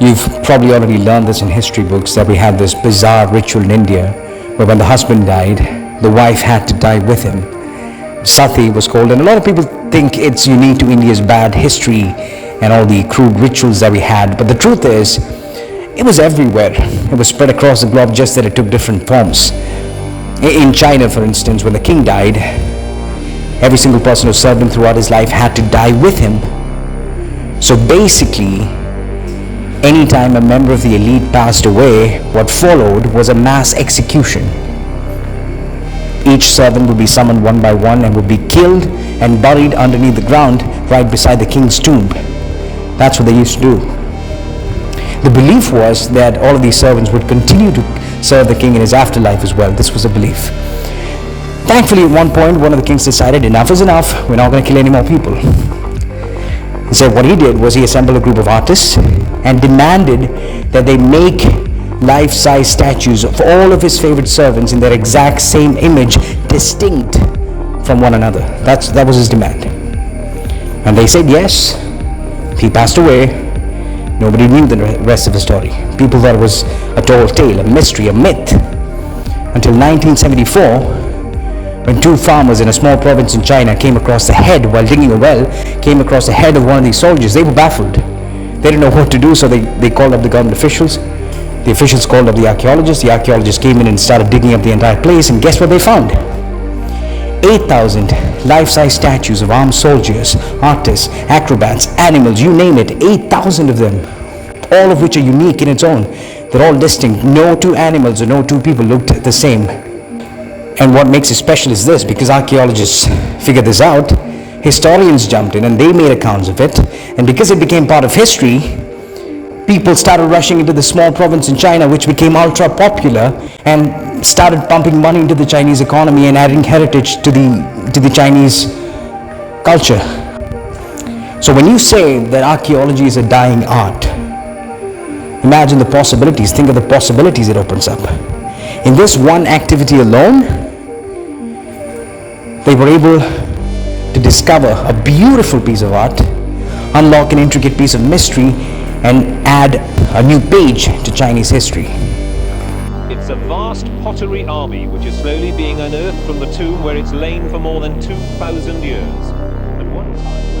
You've probably already learned this in history books that we had this bizarre ritual in India where when the husband died, the wife had to die with him. Sati was called, and a lot of people think it's unique to India's bad history and all the crude rituals that we had, but the truth is, it was everywhere. It was spread across the globe, just that it took different forms. In China, for instance, when the king died, every single person who served him throughout his life had to die with him. So basically, anytime a member of the elite passed away, what followed was a mass execution. Each servant would be summoned one by one and would be killed and buried underneath the ground right beside the king's tomb. That's what they used to do. The belief was that all of these servants would continue to serve the king in his afterlife as well. This was a belief. Thankfully, at one point, one of the kings decided enough is enough. We're not going to kill any more people. He said what he did was he assembled a group of artists and demanded that they make life-size statues of all of his favorite servants in their exact same image, distinct from one another. That was his demand. And they said yes. He passed away. Nobody knew the rest of the story. People thought it was a tall tale, a mystery, a myth. Until 1974, when two farmers in a small province in China came across the head while digging a well, came across the head of one of these soldiers. They were baffled. They didn't know what to do, so they called up the government officials. The officials called up the archaeologists. The archaeologists came in and started digging up the entire place, and guess what they found? 8,000 life-size statues of armed soldiers, artists, acrobats, animals, you name it, 8,000 of them, all of which are unique in its own. They're all distinct. No two animals or no two people looked the same. And what makes it special is this: because archaeologists figured this out, historians jumped in and they made accounts of it, and because it became part of history, people started rushing into the small province in China, which became ultra popular and started pumping money into the Chinese economy and adding heritage to the Chinese culture. So when you say that archaeology is a dying art, imagine the possibilities. Think of the possibilities it opens up. In this one activity alone, they were able to discover a beautiful piece of art, unlock an intricate piece of mystery, and add a new page to Chinese history. It's a vast pottery army which is slowly being unearthed from the tomb where it's lain for more than 2,000 years. At one time